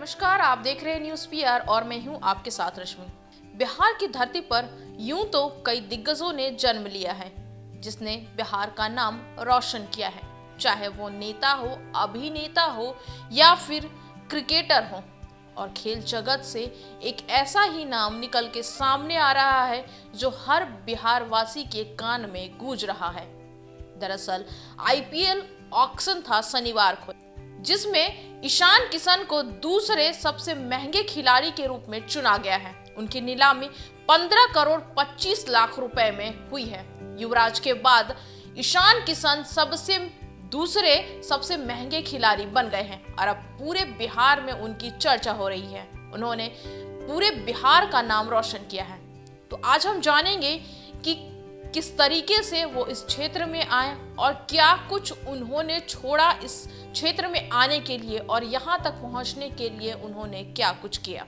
नमस्कार, आप देख रहे हैं न्यूज़ पीआर और मैं हूं आपके साथ रश्मि। बिहार की धरती पर यूं तो कई दिग्गजों ने जन्म लिया है जिसने बिहार का नाम रोशन किया है, चाहे वो नेता हो, अभिनेता हो या फिर क्रिकेटर हो। और खेल जगत से एक ऐसा ही नाम निकल के सामने आ रहा है जो हर बिहार वासी के कान में गूंज रहा है। दरअसल आईपीएल ऑक्शन था शनिवार को, जिसमें ईशान किशन को दूसरे सबसे महंगे खिलाड़ी के रूप में चुना गया है। उनकी नीलामी 15 करोड़ 25 लाख रुपए में हुई है। युवराज के बाद ईशान किशन दूसरे सबसे महंगे खिलाड़ी बन गए हैं और अब पूरे बिहार में उनकी चर्चा हो रही है। उन्होंने पूरे बिहार का नाम रोशन किया है। तो आज हम जानेंगे कि किस तरीके से वो इस क्षेत्र में आए और क्या कुछ उन्होंने छोड़ा इस क्षेत्र में आने के लिए और यहाँ तक पहुँचने के लिए उन्होंने क्या कुछ किया।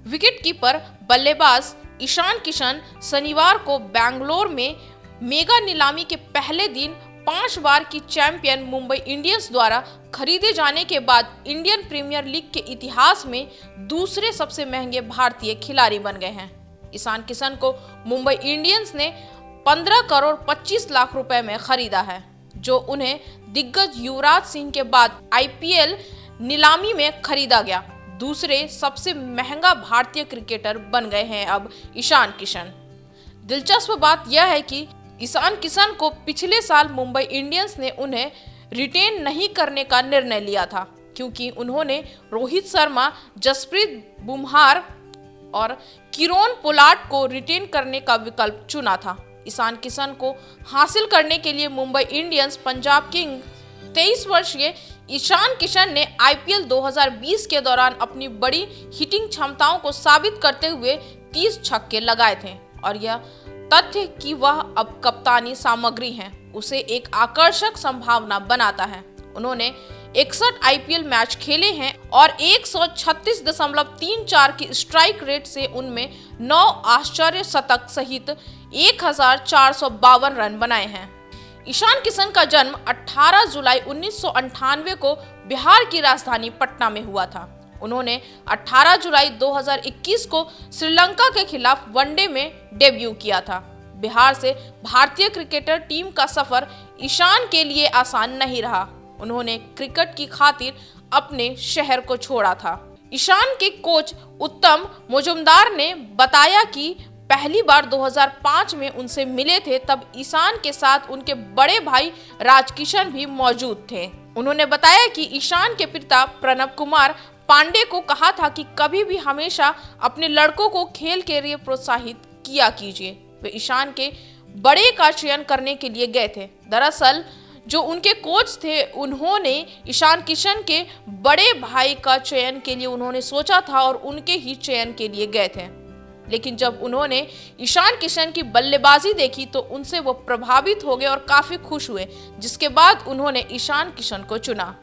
विकेटकीपर बल्लेबाज ईशान किशन शनिवार को बेंगलोर में मेगा नीलामी के पहले दिन 5 बार की चैंपियन मुंबई इंडियंस द्वारा खरीदे जाने के बाद इंडियन प्रीमियर लीग के इतिहास में दूसरे सबसे महंगे भारतीय खिलाड़ी बन गए हैं। ईशान किशन को मुंबई इंडियंस ने 15 करोड़ 25 लाख रुपए में खरीदा है, जो उन्हें दिग्गज युवराज सिंह के बाद आईपीएल नीलामी में खरीदा गया दूसरे सबसे महंगा भारतीय क्रिकेटर बन गए हैं अब ईशान किशन। दिलचस्प बात यह है कि ईशान किशन को पिछले साल मुंबई इंडियंस ने उन्हें रिटेन नहीं करने का निर्णय लिया था, क्योंकि उन्होंने रोहित शर्मा, जसप्रीत बुमराह और कीरोन पोलार्ड को रिटेन करने का विकल्प चुना था। ईशान किशन को हासिल करने के लिए मुंबई इंडियंस पंजाब किंग 23 वर्षीय ईशान किशन ने आईपीएल 2020 के दौरान अपनी बड़ी हिटिंग क्षमताओं को साबित करते हुए 30 छक्के लगाए थे और यह तथ्य कि वह अब कप्तानी सामग्री है उसे एक आकर्षक संभावना बनाता है। उन्होंने 61 आईपीएल मैच खेले हैं और 136.34 की स्ट्राइक रेट से उनमें 9 आश्चर्य शतक सहित 1452 रन बनाए हैं। ईशान किशन का जन्म 18 जुलाई 1998 को बिहार की राजधानी पटना में हुआ था। उन्होंने 18 जुलाई 2021 को श्रीलंका के खिलाफ वनडे में डेब्यू किया था। बिहार से भारतीय क्रिकेटर टीम का सफर ईशान के लिए आसान नहीं रहा। उन्होंने क्रिकेट की खातिर अपने शहर को छोड़ा था। ईशान के कोच उत्तम मुजुमदार ने बताया कि पहली बार 2005 में उनसे मिले थे, तब ईशान के साथ उनके बड़े भाई राजकिशन भी मौजूद थे। उन्होंने बताया कि ईशान के पिता प्रणब कुमार पांडे को कहा था कि कभी भी हमेशा अपने लड़कों को खेल के लिए प्रोत्साहित किया कीजिए। वे ईशान के बड़े का चयन करने के लिए गए थे। दरअसल जो उनके कोच थे, उन्होंने ईशान किशन के बड़े भाई का चयन के लिए उन्होंने सोचा था और उनके ही चयन के लिए गए थे। लेकिन जब उन्होंने ईशान किशन की बल्लेबाजी देखी तो उनसे वो प्रभावित हो गए और काफी खुश हुए, जिसके बाद उन्होंने ईशान किशन को चुना।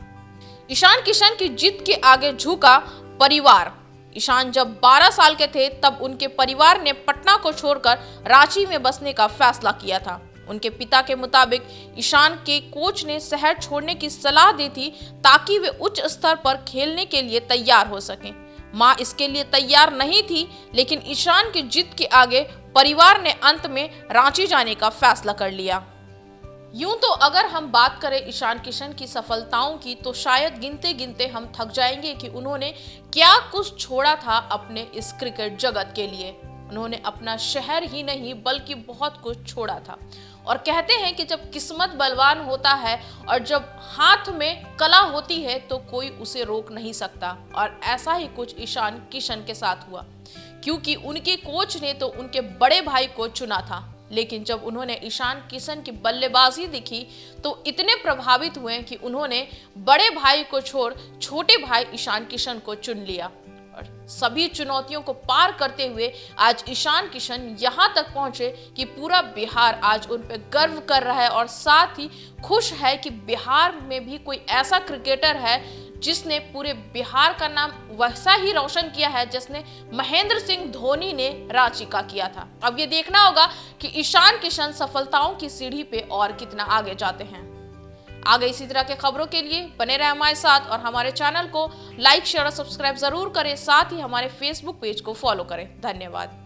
ईशान किशन की जीत के आगे झुका परिवार। ईशान जब 12 साल के थे तब उनके परिवार ने पटना को छोड़कर रांची में बसने का फैसला किया था। उनके पिता के मुताबिक ईशान के कोच ने शहर छोड़ने की सलाह दी थी ताकि वे उच्च स्तर पर खेलने के लिए तैयार हो सकें। मां इसके लिए तैयार नहीं थी, लेकिन ईशान की जीत के आगे परिवार ने अंत में रांची जाने का फैसला कर लिया। यूं तो अगर हम बात करें ईशान किशन की सफलताओं की तो शायद गिनते गिनते हम थक जाएंगे कि उन्होंने क्या कुछ छोड़ा था अपने इस क्रिकेट जगत के लिए। उन्होंने अपना शहर ही नहीं बल्कि बहुत कुछ छोड़ा था। और कहते हैं कि जब किस्मत बलवान होता है और जब हाथ में कला होती है तो कोई उसे रोक नहीं सकता। और ऐसा ही कुछ ईशान किशन के साथ हुआ, क्योंकि उनके कोच ने तो उनके बड़े भाई को चुना था, लेकिन जब उन्होंने ईशान किशन की बल्लेबाजी देखी तो इतने प्रभावित हुए कि उन्होंने बड़े भाई को छोड़ छोटे भाई ईशान किशन को चुन लिया। और सभी चुनौतियों को पार करते हुए आज ईशान किशन यहाँ तक पहुंचे कि पूरा बिहार आज उन पर गर्व कर रहा है और साथ ही खुश है कि बिहार में भी कोई ऐसा क्रिकेटर है जिसने पूरे बिहार का नाम वैसा ही रोशन किया है जिसने महेंद्र सिंह धोनी ने रांची का किया था। अब ये देखना होगा कि ईशान किशन सफलताओं की सीढ़ी पे और कितना आगे जाते हैं। आगे इसी तरह के खबरों के लिए बने रहे हमारे साथ और हमारे चैनल को लाइक शेयर और सब्सक्राइब जरूर करें। साथ ही हमारे फेसबुक पेज को फॉलो करें। धन्यवाद।